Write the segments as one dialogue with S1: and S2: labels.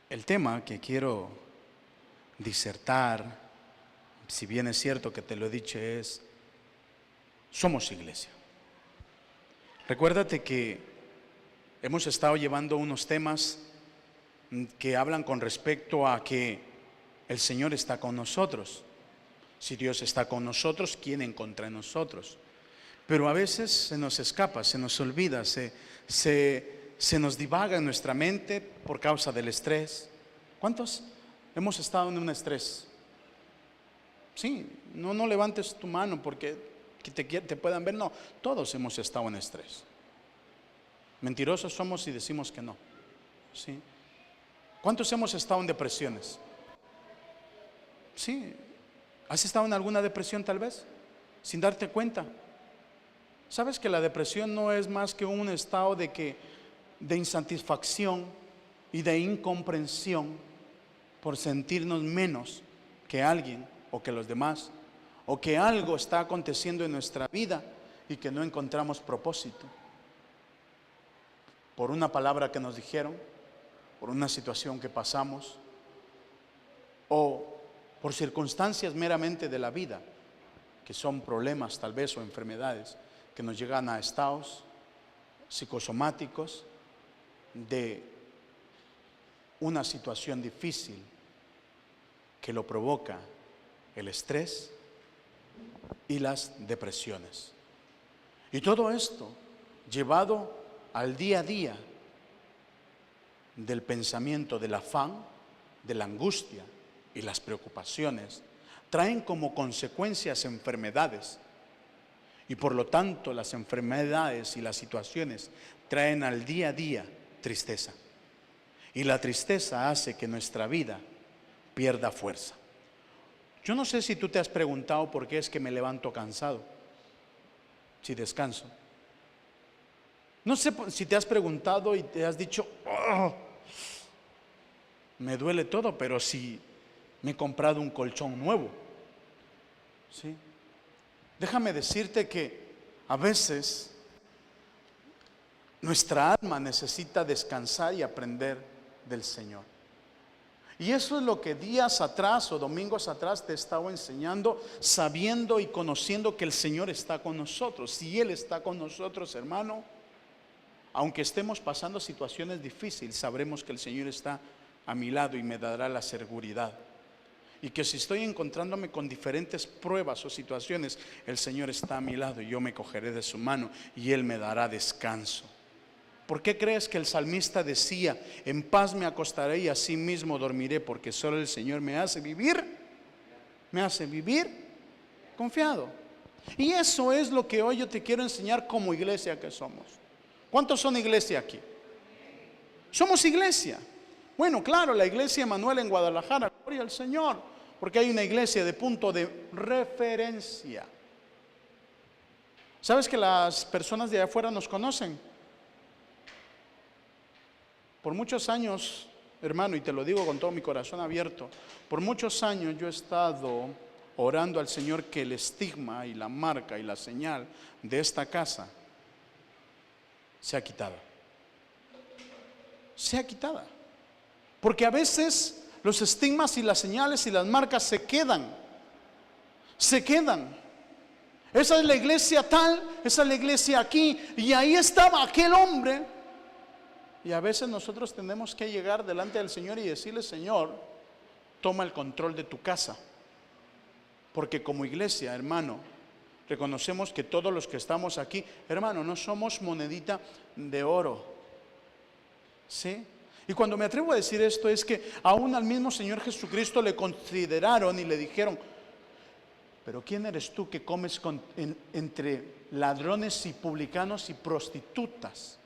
S1: El tema que quiero disertar, si bien es cierto que te lo he dicho, es: somos iglesia. Recuérdate que hemos estado llevando unos temas que hablan con respecto a que el Señor está con nosotros. Si Dios está con nosotros, ¿quién en contra de nosotros? Pero a veces se nos escapa, se nos olvida, se nos divaga en nuestra mente por causa del estrés. ¿Cuántos hemos estado en un estrés? Sí, no levantes tu mano porque te puedan ver. No, todos hemos estado en estrés. Mentirosos somos si decimos que no. ¿Sí? ¿Cuántos hemos estado en depresiones? Sí. ¿Has estado en alguna depresión tal vez? Sin darte cuenta. ¿Sabes que la depresión no es más que un estado de insatisfacción y de incomprensión por sentirnos menos que alguien o que los demás, o que algo está aconteciendo en nuestra vida y que no encontramos propósito? Por una palabra que nos dijeron, por una situación que pasamos, o por circunstancias meramente de la vida, que son problemas tal vez o enfermedades que nos llegan a estados psicosomáticos de una situación difícil que lo provoca el estrés y las depresiones. Y todo esto llevado al día a día del pensamiento, del afán, de la angustia y las preocupaciones, traen como consecuencias enfermedades. Y por lo tanto las enfermedades y las situaciones traen al día a día tristeza. Y la tristeza hace que nuestra vida pierda fuerza. Yo no sé si tú te has preguntado por qué es que me levanto cansado, si descanso. No sé si te has preguntado y te has dicho: "Oh, me duele todo", pero si me he comprado un colchón nuevo. ¿Sí? Déjame decirte que a veces nuestra alma necesita descansar y aprender del Señor. Y eso es lo que días atrás o domingos atrás te he estado enseñando, sabiendo y conociendo que el Señor está con nosotros. Si Él está con nosotros, hermano, aunque estemos pasando situaciones difíciles, sabremos que el Señor está a mi lado y me dará la seguridad. Y que si estoy encontrándome con diferentes pruebas o situaciones, el Señor está a mi lado y yo me cogeré de su mano y Él me dará descanso. ¿Por qué crees que el salmista decía: en paz me acostaré y así mismo dormiré, porque solo el Señor me hace vivir confiado? Y eso es lo que hoy yo te quiero enseñar como iglesia que somos. ¿Cuántos son iglesia aquí? Somos iglesia. Bueno, claro, la iglesia Emanuel en Guadalajara, gloria al Señor, porque hay una iglesia de punto de referencia. ¿Sabes que las personas de allá afuera nos conocen? Por muchos años, hermano, y te lo digo con todo mi corazón abierto, por muchos años yo he estado orando al Señor que el estigma y la marca y la señal de esta casa sea quitada. Sea quitada. Porque a veces los estigmas y las señales y las marcas se quedan. Esa es la iglesia tal, esa es la iglesia aquí, y ahí estaba aquel hombre. Y a veces nosotros tenemos que llegar delante del Señor y decirle: Señor, toma el control de tu casa. Porque como iglesia, hermano, reconocemos que todos los que estamos aquí, hermano, no somos monedita de oro. ¿Sí? Y cuando me atrevo a decir esto es que aún al mismo Señor Jesucristo le consideraron y le dijeron: pero ¿quién eres tú que comes entre ladrones y publicanos y prostitutas?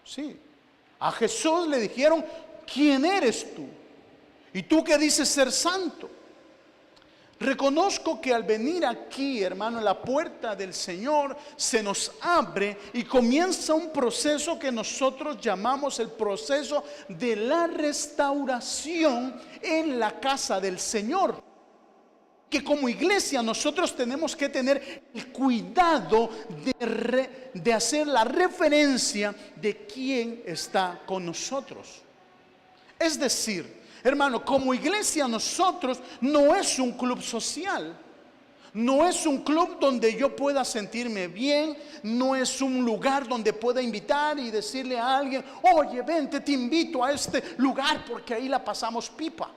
S1: Sí. A Jesús le dijeron: ¿quién eres tú? ¿Y tú que dices ser santo? Reconozco que al venir aquí, hermano, la puerta del Señor se nos abre y comienza un proceso que nosotros llamamos el proceso de la restauración en la casa del Señor. Que como iglesia nosotros tenemos que tener el cuidado de hacer la referencia de quién está con nosotros. Es decir, hermano, como iglesia nosotros no es un club social. No es un club donde yo pueda sentirme bien. No es un lugar donde pueda invitar y decirle a alguien: oye, vente, te invito a este lugar porque ahí la pasamos pipa.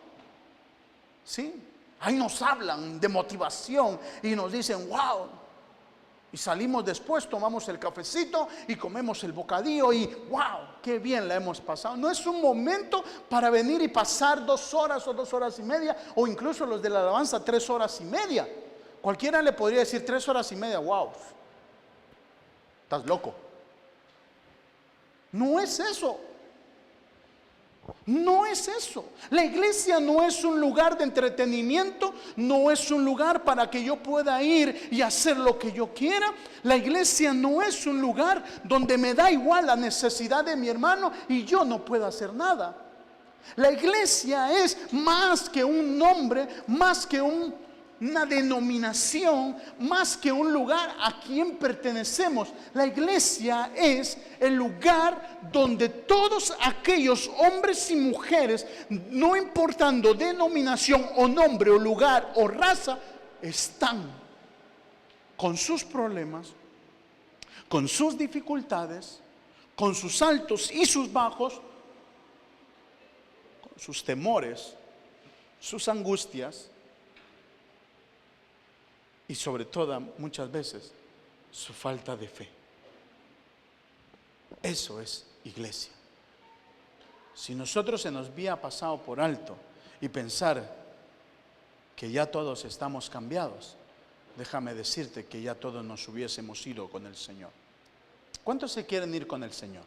S1: ¿Sí? Ahí nos hablan de motivación y nos dicen: wow. Y salimos después, tomamos el cafecito y comemos el bocadillo y wow, qué bien la hemos pasado. No es un momento para venir y pasar 2 horas o 2 horas y media, o incluso los de la alabanza 3 horas y media. Cualquiera le podría decir 3 horas y media: wow, estás loco. No es eso. No es eso. La iglesia no es un lugar de entretenimiento, no es un lugar para que yo pueda ir y hacer lo que yo quiera. La iglesia no es un lugar donde me da igual la necesidad de mi hermano y yo no puedo hacer nada. La iglesia es más que un nombre, más que una denominación, más que un lugar a quien pertenecemos. La iglesia es el lugar donde todos aquellos hombres y mujeres, no importando denominación o nombre o lugar o raza, están con sus problemas, con sus dificultades, con sus altos y sus bajos, con sus temores, sus angustias, y sobre todo, muchas veces, su falta de fe. Eso es iglesia. Si nosotros se nos había pasado por alto y pensar que ya todos estamos cambiados, déjame decirte que ya todos nos hubiésemos ido con el Señor. ¿Cuántos se quieren ir con el Señor?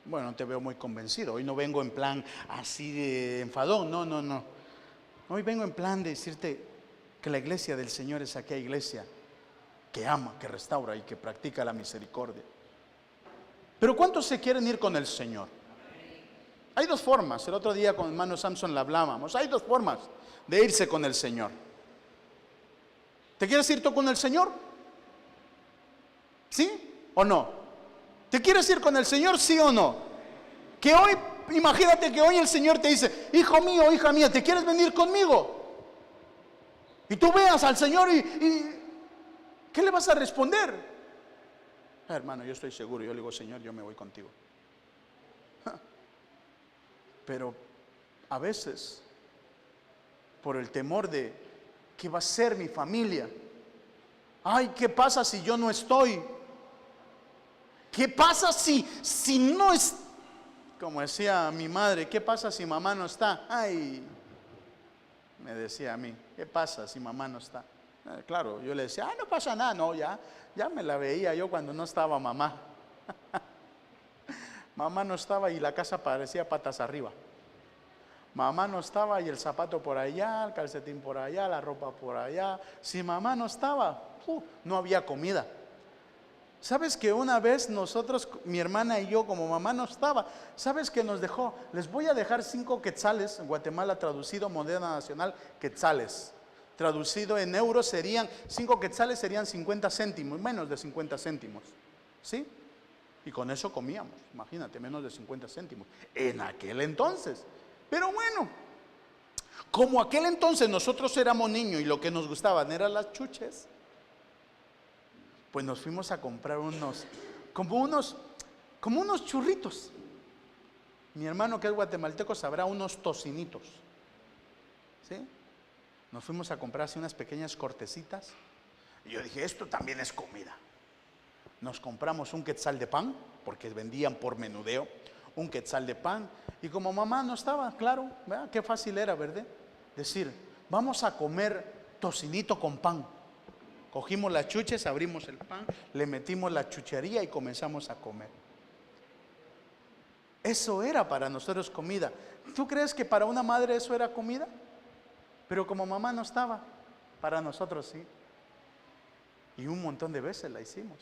S1: Bueno, te veo muy convencido. Hoy no vengo en plan así de enfadón. No. Hoy vengo en plan de decirte que la iglesia del Señor es aquella iglesia que ama, que restaura y que practica la misericordia. Pero ¿cuántos se quieren ir con el Señor? Hay 2 formas. El otro día con el hermano Samson la hablábamos. Hay 2 formas de irse con el Señor. ¿Te quieres ir tú con el Señor? ¿Sí o no? ¿Te quieres ir con el Señor, sí o no? Que hoy, imagínate que hoy el Señor te dice: hijo mío, hija mía, ¿te quieres venir conmigo? Y tú veas al Señor y ¿qué le vas a responder? Hermano, yo estoy seguro. Yo le digo: Señor, yo me voy contigo. Pero a veces, por el temor de ¿qué va a ser mi familia? Ay, ¿qué pasa si yo no estoy? ¿Qué pasa si no es? Como decía mi madre: ¿qué pasa si mamá no está? Ay, me decía a mí: ¿qué pasa si mamá no está? Claro, yo le decía: no pasa nada. No, ya me la veía yo cuando no estaba mamá. Mamá no estaba y la casa parecía patas arriba. Mamá no estaba y el zapato por allá, el calcetín por allá, la ropa por allá. Si mamá no estaba, no había comida. ¿Sabes que una vez nosotros, mi hermana y yo, como mamá no estaba, ¿sabes que nos dejó? Les voy a dejar 5 quetzales, en Guatemala traducido, moneda nacional, quetzales. Traducido en euros serían, 5 quetzales serían 50 céntimos, menos de 50 céntimos. ¿Sí? Y con eso comíamos, imagínate, menos de 50 céntimos. En aquel entonces. Pero bueno, como aquel entonces nosotros éramos niños y lo que nos gustaban eran las chuches, pues nos fuimos a comprar como unos churritos. Mi hermano, que es guatemalteco, sabrá, unos tocinitos. ¿Sí? Nos fuimos a comprar así unas pequeñas cortecitas. Y yo dije: esto también es comida. Nos compramos un quetzal de pan, porque vendían por menudeo, un quetzal de pan. Y como mamá no estaba, claro, ¿verdad? Qué fácil era, ¿verdad? Decir: vamos a comer tocinito con pan. Cogimos las chuches, abrimos el pan, le metimos la chuchería y comenzamos a comer. Eso era para nosotros comida. ¿Tú crees que para una madre eso era comida? Pero como mamá no estaba, para nosotros sí. Y un montón de veces la hicimos.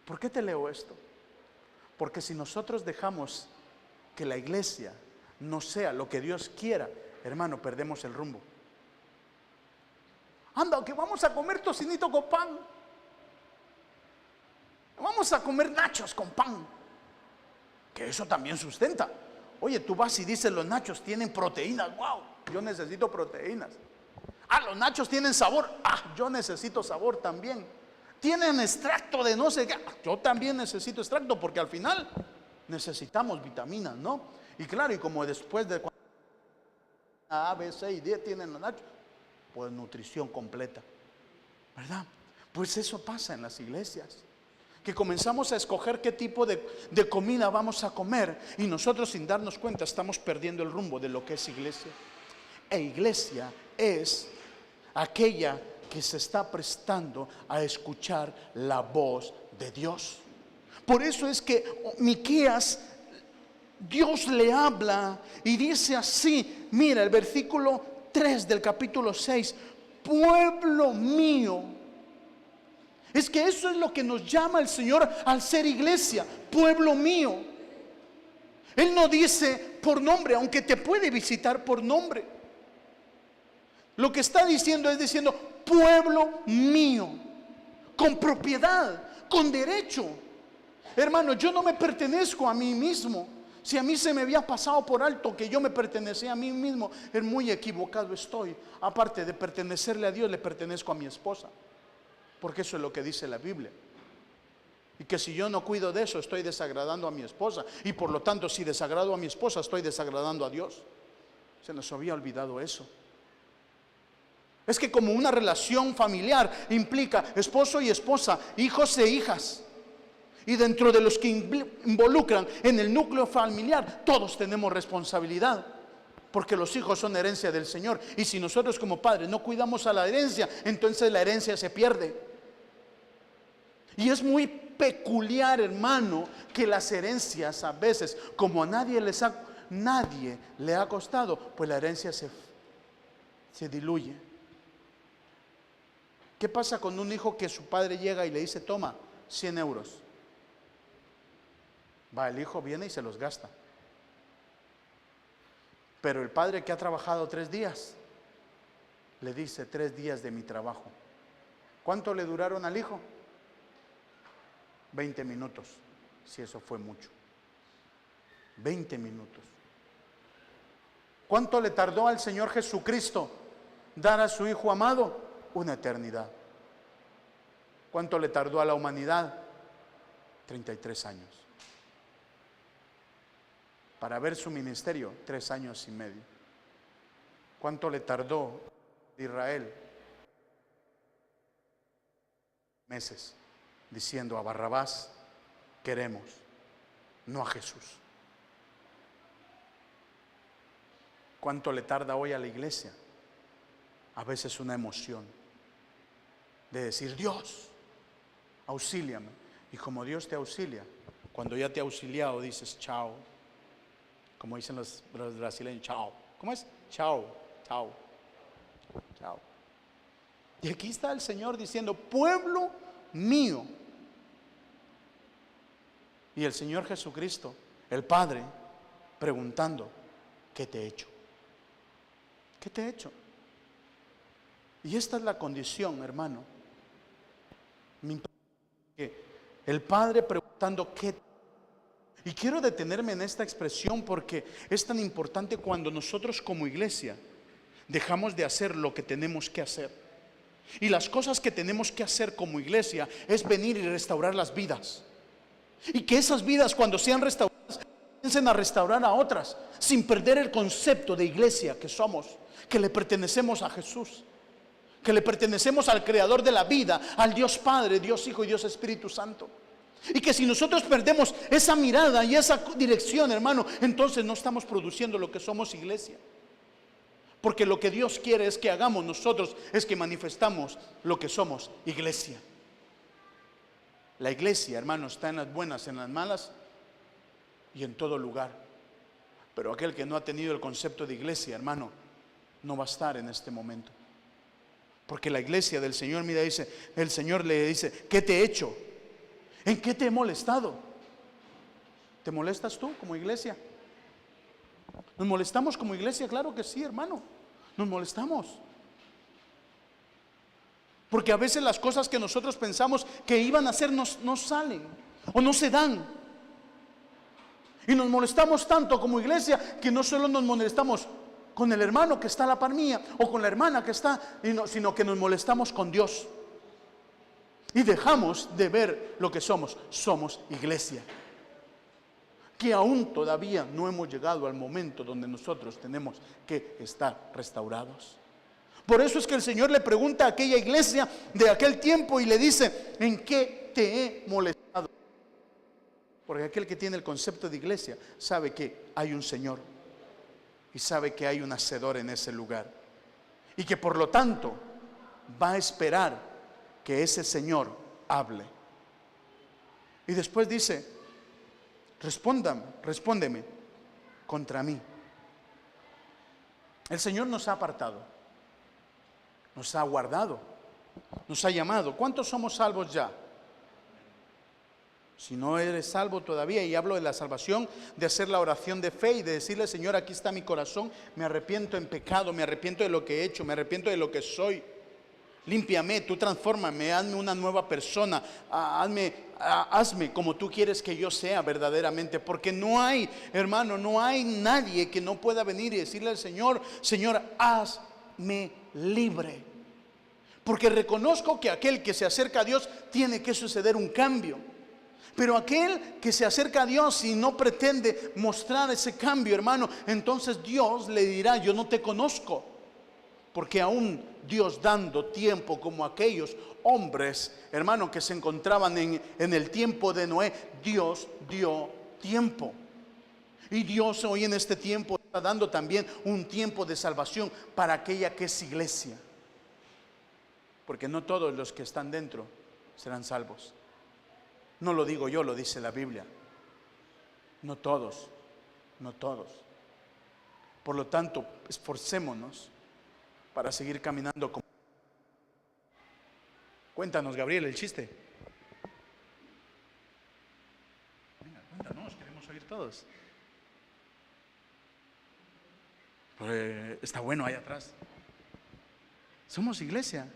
S1: ¿Por qué te leo esto? Porque si nosotros dejamos que la iglesia no sea lo que Dios quiera, hermano, perdemos el rumbo. Anda, que vamos a comer tocinito con pan. Vamos a comer nachos con pan. que eso también sustenta. Oye, tú vas y dices, los nachos tienen proteínas. Wow, yo necesito proteínas. Los nachos tienen sabor. Yo necesito sabor también. Tienen extracto de no sé qué. Yo también necesito extracto, porque al final necesitamos vitaminas, ¿no? Y claro, y como después de A, B, C y D tienen los nachos, pues nutrición completa, ¿verdad? Pues eso pasa en las iglesias, que comenzamos a escoger qué tipo de comida vamos a comer, y nosotros, sin darnos cuenta, estamos perdiendo el rumbo de lo que es iglesia. E iglesia es aquella que se está prestando a escuchar la voz de Dios. Por eso es que Miqueas, Dios le habla y dice así, mira el versículo 3 del capítulo 6, pueblo mío. Es que eso es lo que nos llama el Señor al ser iglesia, pueblo mío. Él no dice por nombre, aunque te puede visitar por nombre. Lo que está diciendo es diciendo, pueblo mío, con propiedad, con derecho. Hermano, yo no me pertenezco a mí mismo. Si a mí se me había pasado por alto que yo me pertenecía a mí mismo, es muy equivocado estoy. Aparte de pertenecerle a Dios, le pertenezco a mi esposa, porque eso es lo que dice la Biblia. Y que si yo no cuido de eso, estoy desagradando a mi esposa. Y por lo tanto, si desagrado a mi esposa, estoy desagradando a Dios. Se nos había olvidado eso. Es que como una relación familiar implica esposo y esposa, hijos e hijas, y dentro de los que involucran en el núcleo familiar, todos tenemos responsabilidad, porque los hijos son herencia del Señor. Y si nosotros como padres no cuidamos a la herencia, entonces la herencia se pierde. Y es muy peculiar, hermano, que las herencias a veces, como a nadie le ha costado, pues la herencia se diluye. ¿Qué pasa con un hijo que su padre llega y le dice, toma, 100 euros? Va, el hijo viene y se los gasta. Pero el padre que ha trabajado 3 días, le dice, 3 días de mi trabajo. ¿Cuánto le duraron al hijo? 20 minutos, si eso fue mucho. 20 minutos. ¿Cuánto le tardó al Señor Jesucristo dar a su Hijo amado? Una eternidad. ¿Cuánto le tardó a la humanidad? 33 años. Para ver su ministerio, 3 años y medio. ¿Cuánto le tardó a Israel? Meses, diciendo a Barrabás queremos, no a Jesús. ¿Cuánto le tarda hoy a la iglesia? A veces una emoción de decir, Dios, auxíliame. Y como Dios te auxilia, cuando ya te ha auxiliado, dices chao. Como dicen los brasileños, chao. ¿Cómo es? Chao, chao, chao. Y aquí está el Señor diciendo, pueblo mío. Y el Señor Jesucristo, el Padre, preguntando, ¿qué te he hecho? ¿Qué te he hecho? Y esta es la condición, hermano. Que el Padre preguntando qué. Y quiero detenerme en esta expresión porque es tan importante cuando nosotros como iglesia dejamos de hacer lo que tenemos que hacer. Y las cosas que tenemos que hacer como iglesia es venir y restaurar las vidas. Y que esas vidas, cuando sean restauradas, comiencen a restaurar a otras, sin perder el concepto de iglesia que somos, que le pertenecemos a Jesús, que le pertenecemos al Creador de la vida, al Dios Padre, Dios Hijo y Dios Espíritu Santo. Y que si nosotros perdemos esa mirada y esa dirección, hermano, entonces no estamos produciendo lo que somos iglesia. Porque lo que Dios quiere es que hagamos nosotros, es que manifestamos lo que somos iglesia. La iglesia, hermano, está en las buenas, en las malas y en todo lugar. Pero aquel que no ha tenido el concepto de iglesia, hermano, no va a estar en este momento. Porque la iglesia del Señor, mira, dice, el Señor le dice, ¿qué te he hecho? ¿En qué te he molestado? ¿Te molestas tú como iglesia? ¿Nos molestamos como iglesia? Claro que sí, hermano. Nos molestamos. Porque a veces las cosas que nosotros pensamos que iban a hacer no salen o no se dan. Y nos molestamos tanto como iglesia que no solo nos molestamos con el hermano que está a la par mía o con la hermana que está, sino que nos molestamos con Dios. Y dejamos de ver lo que somos. Somos iglesia. Que aún todavía no hemos llegado al momento donde nosotros tenemos que estar restaurados. Por eso es que el Señor le pregunta a aquella iglesia de aquel tiempo y le dice: ¿en qué te he molestado? Porque aquel que tiene el concepto de iglesia sabe que hay un Señor y sabe que hay un hacedor en ese lugar, y que por lo tanto va a esperar que ese Señor hable. Y después dice: respóndeme contra mí. El Señor nos ha apartado, nos ha guardado, nos ha llamado. ¿Cuántos somos salvos ya? Si no eres salvo todavía, y hablo de la salvación, de hacer la oración de fe y de decirle: Señor, aquí está mi corazón, me arrepiento en pecado, me arrepiento de lo que he hecho, me arrepiento de lo que soy. Límpiame, tú transfórmame, hazme una nueva persona, hazme como tú quieres que yo sea verdaderamente. Porque no hay, hermano, no hay nadie que no pueda venir y decirle al Señor: Señor, hazme libre. Porque reconozco que aquel que se acerca a Dios tiene que suceder un cambio. Pero aquel que se acerca a Dios y no pretende mostrar ese cambio, hermano, entonces Dios le dirá: yo no te conozco. Porque aún Dios, dando tiempo como aquellos hombres, hermano, que se encontraban en el tiempo de Noé, Dios dio tiempo. Y Dios hoy en este tiempo está dando también un tiempo de salvación para aquella que es iglesia. Porque no todos los que están dentro serán salvos. No lo digo yo, lo dice la Biblia. No todos, no todos. Por lo tanto, esforcémonos para seguir caminando como... Cuéntanos, Gabriel, el chiste. Venga, cuéntanos, queremos oír todos. Está bueno ahí atrás. Somos iglesia.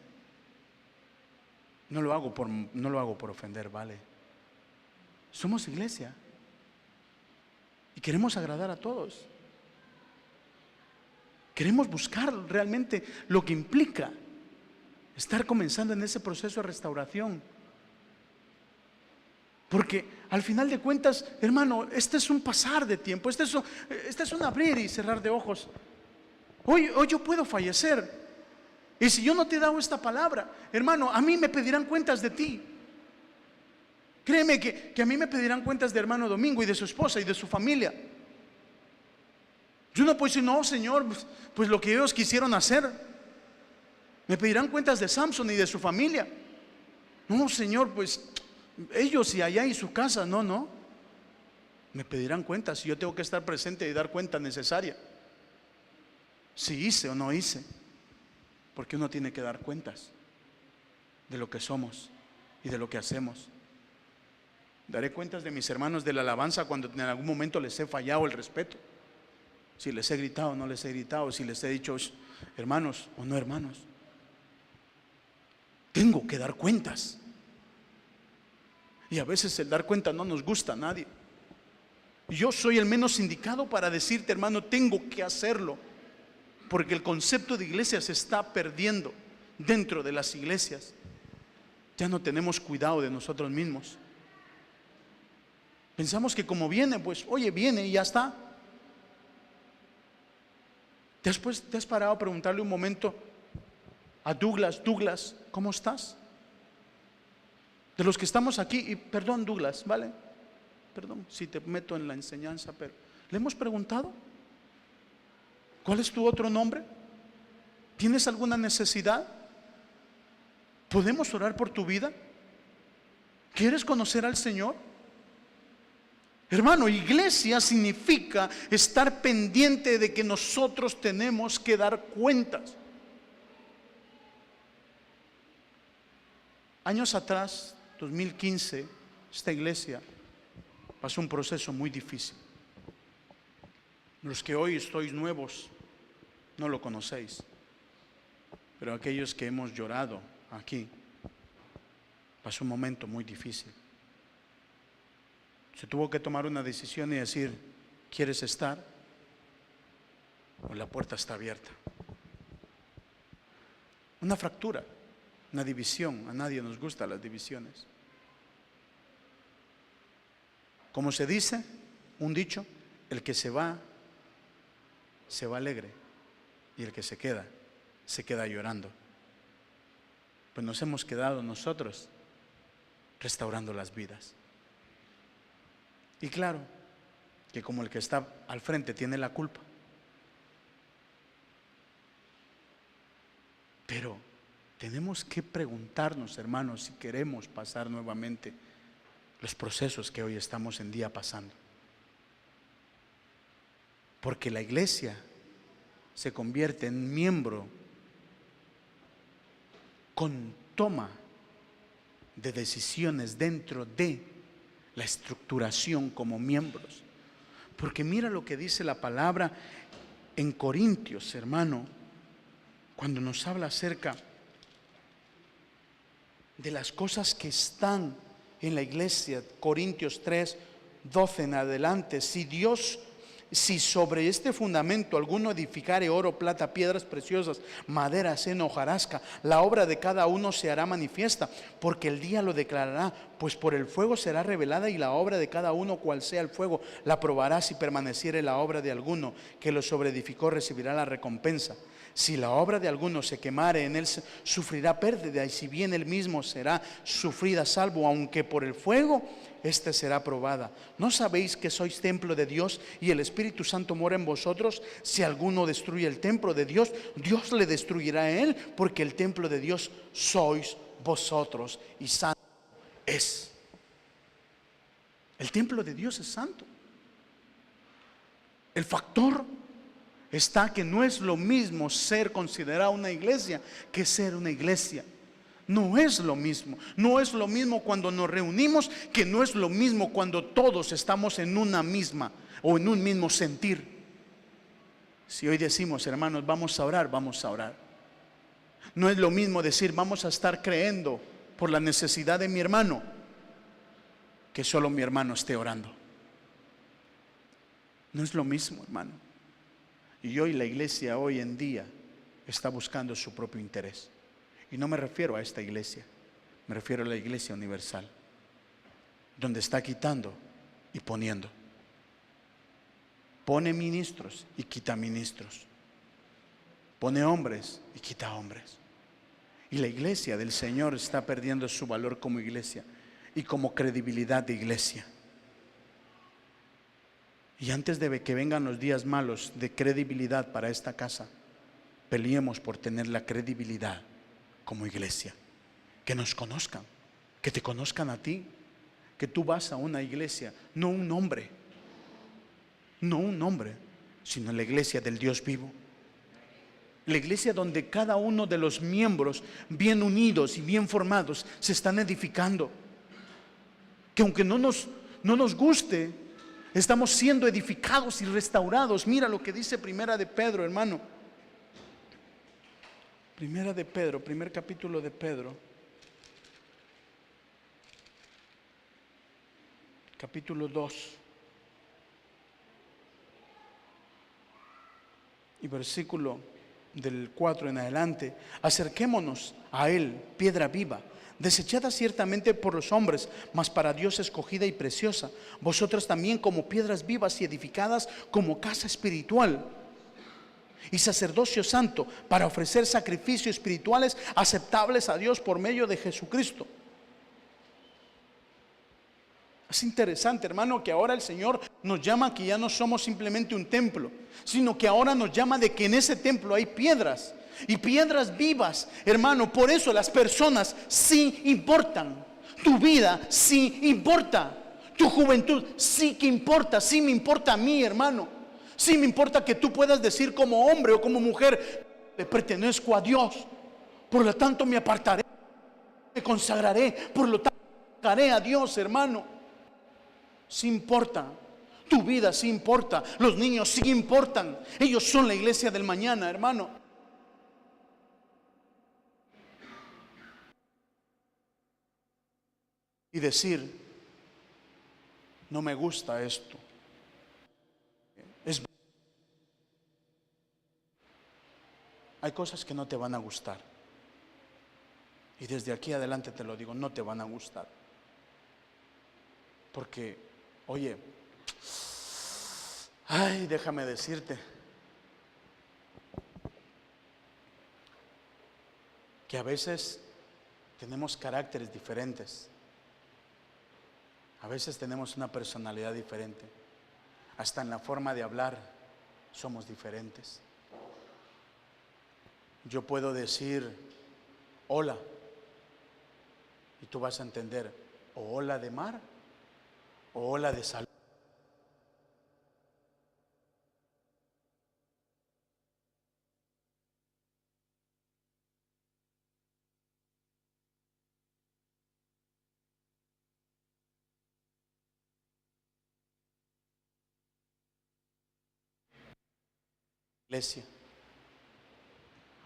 S1: No lo hago por ofender, vale. Somos iglesia y queremos agradar a todos. Queremos buscar realmente lo que implica estar comenzando en ese proceso de restauración. Porque al final de cuentas, hermano, este es un pasar de tiempo, este es un abrir y cerrar de ojos. Hoy yo puedo fallecer, y si yo no te he dado esta palabra, hermano, a mí me pedirán cuentas de ti. Créeme que a mí me pedirán cuentas de hermano Domingo y de su esposa y de su familia. Yo no puedo decir: no, Señor, pues lo que ellos quisieron hacer. Me pedirán cuentas de Samson y de su familia. No, Señor, pues ellos y allá y su casa. No. Me pedirán cuentas y yo tengo que estar presente y dar cuenta necesaria. Si hice o no hice. Porque uno tiene que dar cuentas de lo que somos y de lo que hacemos. Daré cuentas de mis hermanos de la alabanza cuando en algún momento les he fallado el respeto. Si les he gritado o no les he gritado, si les he dicho hermanos o no hermanos. Tengo que dar cuentas. Y a veces el dar cuenta no nos gusta a nadie. Yo soy el menos indicado para decirte: hermano, tengo que hacerlo. Porque el concepto de iglesia se está perdiendo dentro de las iglesias. Ya no tenemos cuidado de nosotros mismos. Pensamos que como viene, pues oye, viene y ya está. ¿Te has parado a preguntarle un momento a Douglas: ¿cómo estás? De los que estamos aquí, y perdón Douglas, ¿vale? Perdón si te meto en la enseñanza, pero ¿le hemos preguntado? ¿Cuál es tu otro nombre? ¿Tienes alguna necesidad? ¿Podemos orar por tu vida? ¿Quieres conocer al Señor? Hermano, iglesia significa estar pendiente de que nosotros tenemos que dar cuentas. Años atrás, 2015, esta iglesia pasó un proceso muy difícil. Los que hoy estáis nuevos no lo conocéis, pero aquellos que hemos llorado aquí, pasó un momento muy difícil. Se tuvo que tomar una decisión y decir, ¿quieres estar? O la puerta está abierta. Una fractura, una división. A nadie nos gustan las divisiones. Como se dice, un dicho, el que se va alegre, y el que se queda llorando. Pues nos hemos quedado nosotros restaurando las vidas. Y claro, que como el que está al frente tiene la culpa, pero tenemos que preguntarnos, hermanos, si queremos pasar nuevamente los procesos que hoy estamos en día pasando. Porque la iglesia se convierte en miembro con toma de decisiones dentro de la estructuración como miembros. Porque mira lo que dice la palabra en Corintios, hermano, cuando nos habla acerca de las cosas que están en la iglesia. Corintios 3, 12 en adelante. Si sobre este fundamento alguno edificare oro, plata, piedras preciosas, madera, heno, hojarasca, la obra de cada uno se hará manifiesta, porque el día lo declarará, pues por el fuego será revelada, y la obra de cada uno, cual sea el fuego, la probará. Si permaneciere la obra de alguno que lo sobreedificó, recibirá la recompensa. Si la obra de alguno se quemare, en él sufrirá pérdida, y si bien él mismo será sufrida salvo, aunque por el fuego, éste será probada. ¿No sabéis que sois templo de Dios y el Espíritu Santo mora en vosotros? Si alguno destruye el templo de Dios, Dios le destruirá a él, porque el templo de Dios sois vosotros, y santo es. El templo de Dios es santo. El factor está que no es lo mismo ser considerado una iglesia que ser una iglesia. No es lo mismo. No es lo mismo cuando nos reunimos, que no es lo mismo cuando todos estamos en una misma o en un mismo sentir. Si hoy decimos, hermanos, vamos a orar, vamos a orar. No es lo mismo decir, vamos a estar creyendo por la necesidad de mi hermano, que solo mi hermano esté orando. No es lo mismo, hermano. Y hoy la iglesia hoy en día está buscando su propio interés. Y no me refiero a esta iglesia, me refiero a la iglesia universal, donde está quitando y poniendo. Pone ministros y quita ministros. Pone hombres y quita hombres. Y la iglesia del Señor está perdiendo su valor como iglesia y como credibilidad de iglesia. Y antes de que vengan los días malos de credibilidad para esta casa, peleemos por tener la credibilidad como iglesia. Que nos conozcan, que te conozcan a ti, que tú vas a una iglesia, no un hombre, sino la iglesia del Dios vivo. La iglesia donde cada uno de los miembros, bien unidos y bien formados, se están edificando. Que aunque no nos guste, estamos siendo edificados y restaurados. Mira lo que dice Primera de Pedro, hermano. Primera de Pedro, primer capítulo de Pedro, capítulo 2 y versículo del 4 en adelante. Acerquémonos a él, piedra viva, desechada ciertamente por los hombres, mas para Dios escogida y preciosa. Vosotras también, como piedras vivas y edificadas como casa espiritual y sacerdocio santo, para ofrecer sacrificios espirituales aceptables a Dios por medio de Jesucristo. Es interesante, hermano, que ahora el Señor nos llama que ya no somos simplemente un templo, sino que ahora nos llama de que en ese templo hay piedras, y piedras vivas, hermano. Por eso las personas sí importan. Tu vida sí importa. Tu juventud sí que importa. Sí me importa a mí, hermano. Sí me importa que tú puedas decir como hombre o como mujer, le pertenezco a Dios, por lo tanto me apartaré, me consagraré, por lo tanto me consagraré a Dios, hermano. Sí importa. Tu vida sí importa. Los niños sí importan. Ellos son la iglesia del mañana, hermano. Y decir, no me gusta esto. Es, hay cosas que no te van a gustar. Y desde aquí adelante te lo digo, no te van a gustar. Porque, oye, ay, déjame decirte que a veces tenemos caracteres diferentes. A veces tenemos una personalidad diferente. Hasta en la forma de hablar somos diferentes. Yo puedo decir hola y tú vas a entender o hola de mar o hola de salud. Iglesia.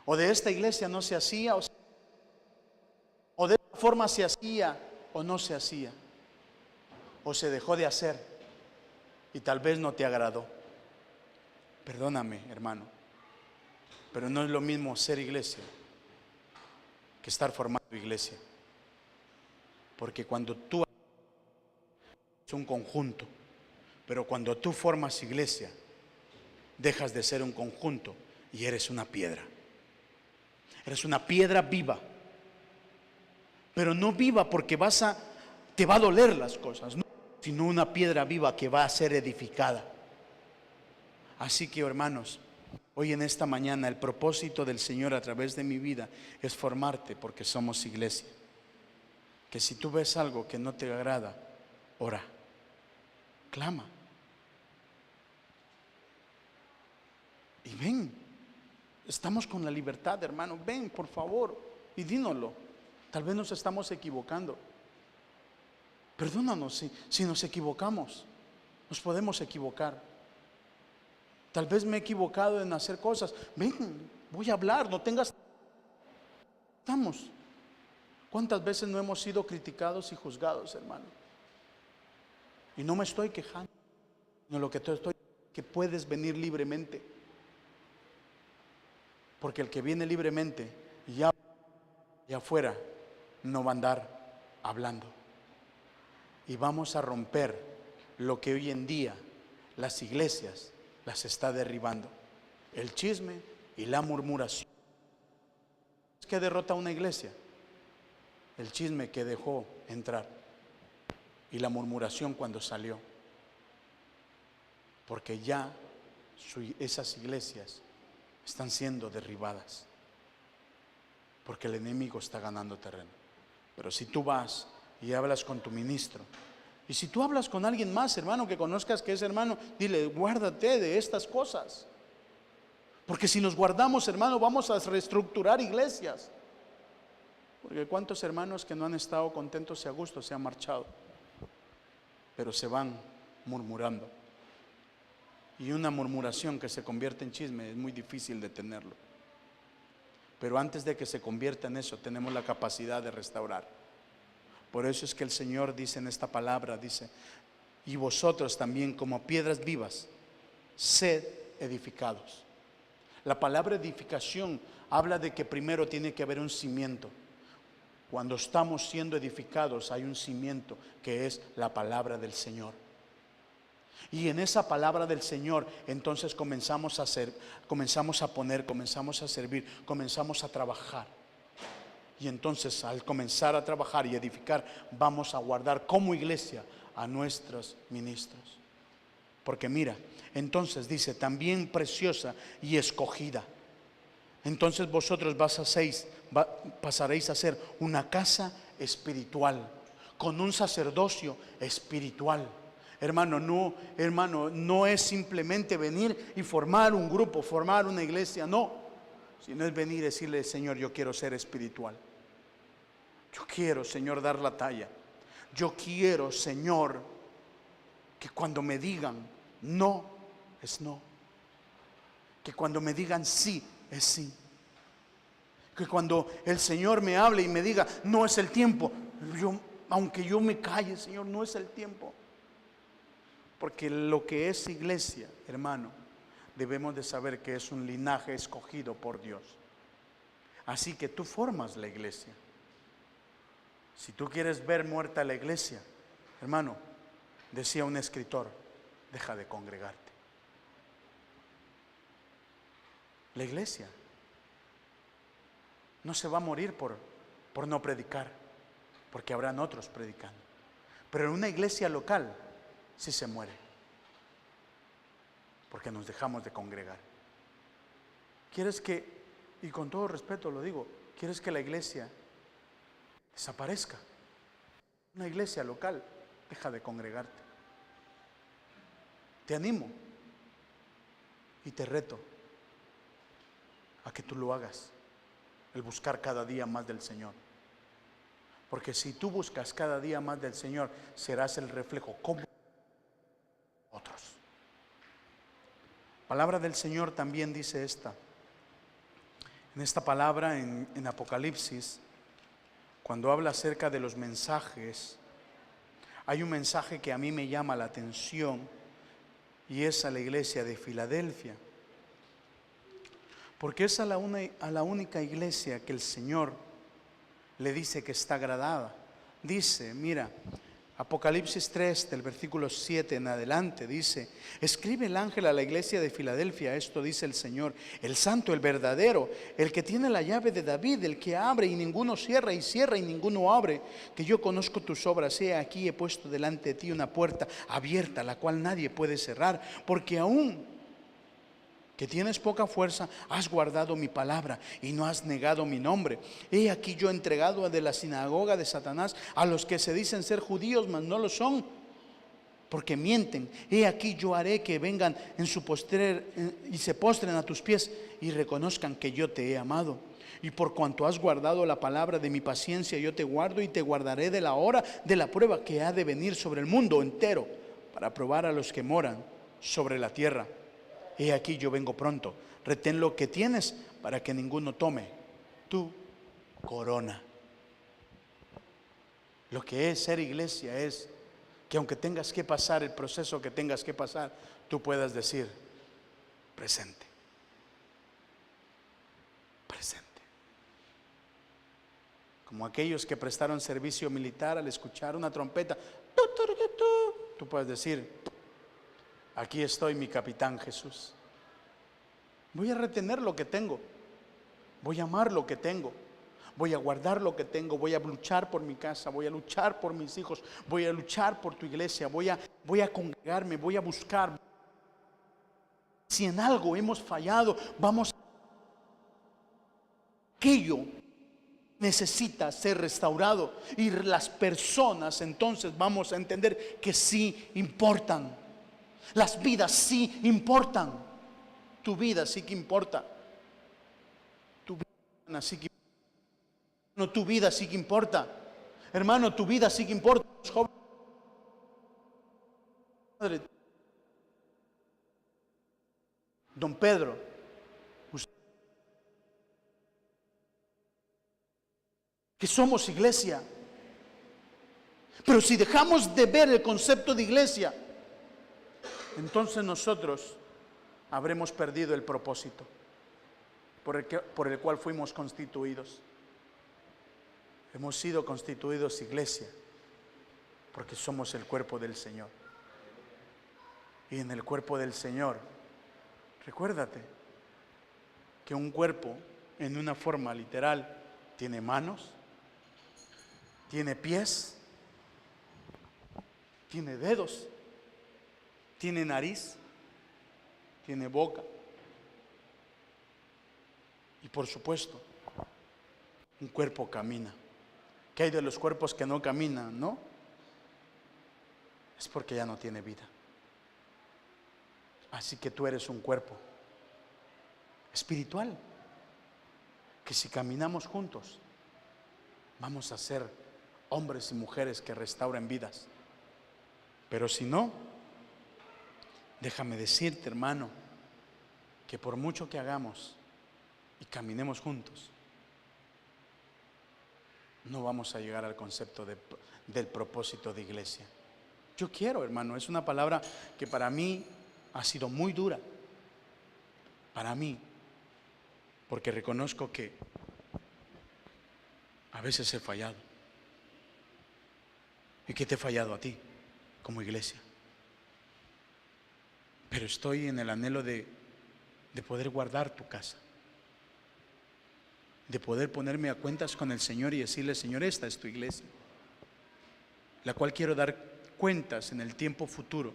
S1: O de esta iglesia no se hacía, o de esta forma se hacía o no se hacía, o se dejó de hacer y tal vez no te agradó. Perdóname, hermano, pero no es lo mismo ser iglesia que estar formando iglesia. Porque cuando tú es un conjunto, pero cuando tú formas iglesia, dejas de ser un conjunto y eres una piedra. Eres una piedra viva. Pero no viva porque te va a doler las cosas, no, sino una piedra viva que va a ser edificada. Así que, hermanos, hoy en esta mañana el propósito del Señor a través de mi vida es formarte, porque somos iglesia. Que si tú ves algo que no te agrada, ora, clama y ven. Estamos con la libertad, hermano. Ven, por favor, y dínoslo. Tal vez nos estamos equivocando. Perdónanos si nos equivocamos. Nos podemos equivocar. Tal vez me he equivocado en hacer cosas. Ven, voy a hablar, no tengas. Estamos. ¿Cuántas veces no hemos sido criticados y juzgados, hermano? Y no me estoy quejando. No, lo que estoy que puedes venir libremente. Porque el que viene libremente ya afuera no va a andar hablando. Y vamos a romper lo que hoy en día las iglesias las está derribando: el chisme y la murmuración. ¿Qué derrota una iglesia? El chisme que dejó entrar y la murmuración cuando salió. Porque ya esas iglesias están siendo derribadas, porque el enemigo está ganando terreno. Pero si tú vas y hablas con tu ministro, y si tú hablas con alguien más, hermano, que conozcas que es hermano, dile: guárdate de estas cosas. Porque si nos guardamos, hermano, vamos a reestructurar iglesias. Porque cuántos hermanos que no han estado contentos y a gusto se han marchado, pero se van murmurando. Y una murmuración que se convierte en chisme es muy difícil detenerlo. Pero antes de que se convierta en eso, tenemos la capacidad de restaurar. Por eso es que el Señor dice en esta palabra, dice: y vosotros también, como piedras vivas, sed edificados. La palabra edificación habla de que primero tiene que haber un cimiento. Cuando estamos siendo edificados hay un cimiento que es la palabra del Señor. Y en esa palabra del Señor entonces comenzamos a hacer, comenzamos a poner, comenzamos a servir, comenzamos a trabajar. Y entonces al comenzar a trabajar y edificar, vamos a guardar como iglesia a nuestros ministros. Porque mira, entonces dice: también preciosa y escogida. Entonces vosotros pasaréis a ser una casa espiritual, con un sacerdocio espiritual. Hermano, no es simplemente venir y formar un grupo, formar una iglesia, no. Sino es venir y decirle: Señor, yo quiero ser espiritual. Yo quiero, Señor, dar la talla. Yo quiero, Señor, que cuando me digan no, es no. Que cuando me digan sí, es sí. Que cuando el Señor me hable y me diga no es el tiempo, aunque yo me calle, Señor, no es el tiempo. Porque lo que es iglesia, hermano, debemos de saber que es un linaje escogido por Dios. Así que tú formas la iglesia. Si tú quieres ver muerta la iglesia, hermano, decía un escritor, deja de congregarte. La iglesia no se va a morir por no predicar, porque habrán otros predicando. Pero en una iglesia local sí se muere, porque nos dejamos de congregar. ¿Quieres que, y con todo respeto lo digo, quieres que la iglesia desaparezca? Una iglesia local, deja de congregarte. Te animo y te reto a que tú lo hagas, el buscar cada día más del Señor. Porque si tú buscas cada día más del Señor, serás el reflejo como otros. Palabra del Señor también dice esta. En esta palabra en Apocalipsis, cuando habla acerca de los mensajes, hay un mensaje que a mí me llama la atención y es a la iglesia de Filadelfia. Porque es a la única iglesia que el Señor le dice que está agradada. Dice, mira, Apocalipsis 3 del versículo 7 en adelante dice: escribe el ángel a la iglesia de Filadelfia, esto dice el Señor, el santo, el verdadero, el que tiene la llave de David, el que abre y ninguno cierra, y cierra y ninguno abre, que yo conozco tus obras. He aquí he puesto delante de ti una puerta abierta, la cual nadie puede cerrar, porque aún que tienes poca fuerza, has guardado mi palabra y no has negado mi nombre. He aquí yo he entregado de la sinagoga de Satanás a los que se dicen ser judíos, mas no lo son, porque mienten. He aquí yo haré que vengan en su postrer y se postren a tus pies y reconozcan que yo te he amado. Y por cuanto has guardado la palabra de mi paciencia, yo te guardo y te guardaré de la hora de la prueba que ha de venir sobre el mundo entero, para probar a los que moran sobre la tierra. He aquí yo vengo pronto. Retén lo que tienes para que ninguno tome tu corona. Lo que es ser iglesia es que aunque tengas que pasar el proceso que tengas que pasar, tú puedas decir: presente, presente. Como aquellos que prestaron servicio militar, al escuchar una trompeta, tú puedes decir: aquí estoy, mi capitán Jesús. Voy a retener lo que tengo. Voy a amar lo que tengo. Voy a guardar lo que tengo. Voy a luchar por mi casa. Voy a luchar por mis hijos. Voy a luchar por tu iglesia. Voy a congregarme. Voy a buscar. Si en algo hemos fallado, vamos a... Aquello necesita ser restaurado. Y las personas entonces vamos a entender que sí importan. Las vidas sí importan. Tu vida sí que importa. Tu vida sí que importa. No, tu vida sí que importa. Hermano, tu vida sí que importa. Padre, don Pedro, usted, que somos iglesia. Pero si dejamos de ver el concepto de iglesia, entonces nosotros habremos perdido el propósito por el cual fuimos constituidos. Hemos sido constituidos iglesia porque somos el cuerpo del Señor. Y en el cuerpo del Señor, recuérdate que un cuerpo en una forma literal tiene manos, tiene pies, tiene dedos, tiene nariz, tiene boca. Y por supuesto, un cuerpo camina. ¿Qué hay de los cuerpos que no caminan? No, es porque ya no tiene vida. Así que tú eres un cuerpo espiritual, que si caminamos juntos, vamos a ser hombres y mujeres que restauren vidas. Pero si no, déjame decirte, hermano, que por mucho que hagamos y caminemos juntos, no vamos a llegar al concepto del propósito de iglesia. Yo quiero, hermano, es una palabra que para mí ha sido muy dura. Para mí, porque reconozco que a veces he fallado. ¿Y que te he fallado a ti como iglesia? Pero estoy en el anhelo de poder guardar tu casa, de poder ponerme a cuentas con el Señor y decirle: Señor, esta es tu iglesia, la cual quiero dar cuentas en el tiempo futuro,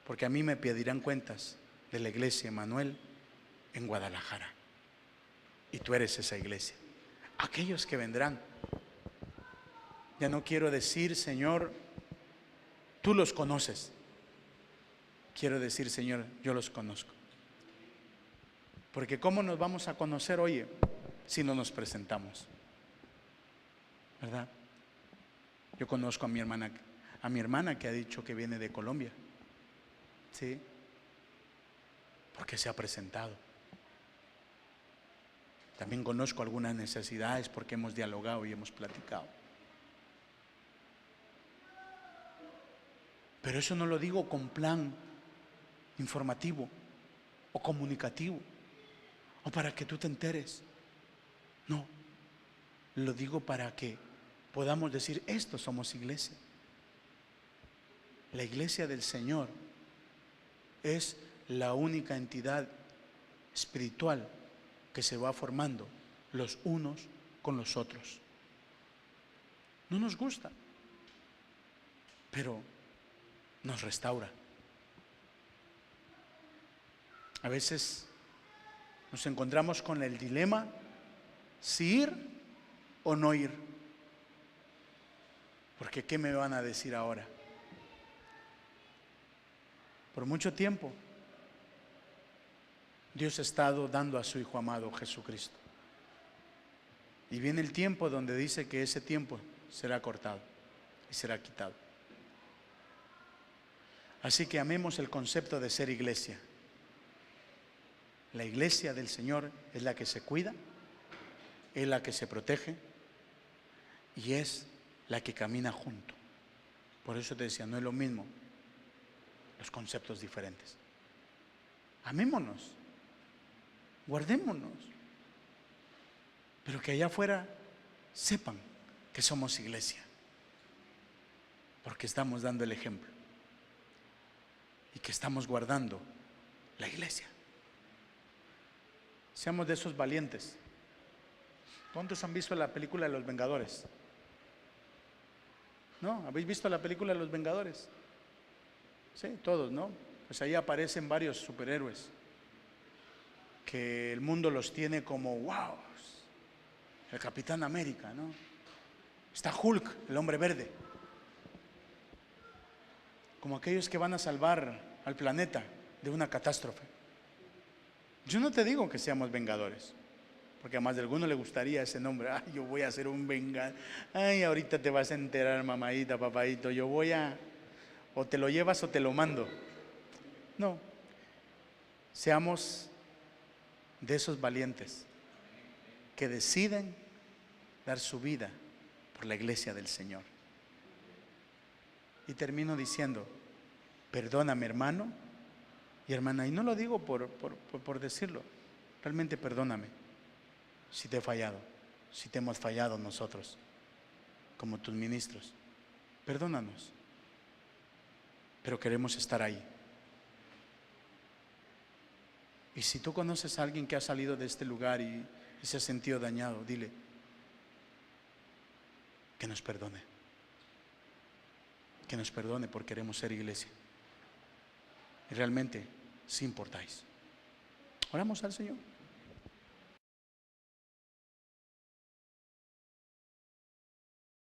S1: porque a mí me pedirán cuentas de la iglesia Emanuel en Guadalajara, y tú eres esa iglesia. Aquellos que vendrán, ya no quiero decir: Señor, tú los conoces. Quiero decir: Señor, yo los conozco. Porque ¿cómo nos vamos a conocer, oye, si no nos presentamos? ¿Verdad? Yo conozco a mi hermana que ha dicho que viene de Colombia. ¿Sí? Porque se ha presentado. También conozco algunas necesidades porque hemos dialogado y hemos platicado. Pero eso no lo digo con plan informativo o comunicativo o para que tú te enteres. No, lo digo para que podamos decir: estos somos iglesia. La iglesia del Señor es la única entidad espiritual que se va formando los unos con los otros. No nos gusta, pero nos restaura. A veces nos encontramos con el dilema si ir o no ir, porque ¿qué me van a decir ahora? Por mucho tiempo Dios ha estado dando a su Hijo amado Jesucristo, y viene el tiempo donde dice que ese tiempo será cortado y será quitado. Así que amemos el concepto de ser iglesia. La iglesia del Señor es la que se cuida, es la que se protege y es la que camina junto. Por eso te decía, no es lo mismo, los conceptos diferentes. Amémonos, guardémonos, pero que allá afuera sepan que somos iglesia, porque estamos dando el ejemplo y que estamos guardando la iglesia. Seamos de esos valientes. ¿Cuántos han visto la película de Los Vengadores? ¿No? ¿Habéis visto la película de Los Vengadores? Sí, todos, ¿no? Pues ahí aparecen varios superhéroes que el mundo los tiene como wow, el Capitán América, ¿no? Está Hulk, el hombre verde, como aquellos que van a salvar al planeta de una catástrofe. Yo no te digo que seamos vengadores, porque a más de alguno le gustaría ese nombre. Ay, yo voy a ser un vengador. Ay, ahorita te vas a enterar, mamadita, papadito. Yo voy a, o te lo llevas o te lo mando. No, seamos de esos valientes que deciden dar su vida por la iglesia del Señor. Y termino diciendo: perdóname, hermano y hermana, y no lo digo por decirlo, realmente perdóname si te he fallado, si te hemos fallado nosotros como tus ministros. Perdónanos, pero queremos estar ahí. Y si tú conoces a alguien que ha salido de este lugar y se ha sentido dañado, dile que nos perdone, porque queremos ser iglesia. Y realmente sí importáis. Oramos al Señor.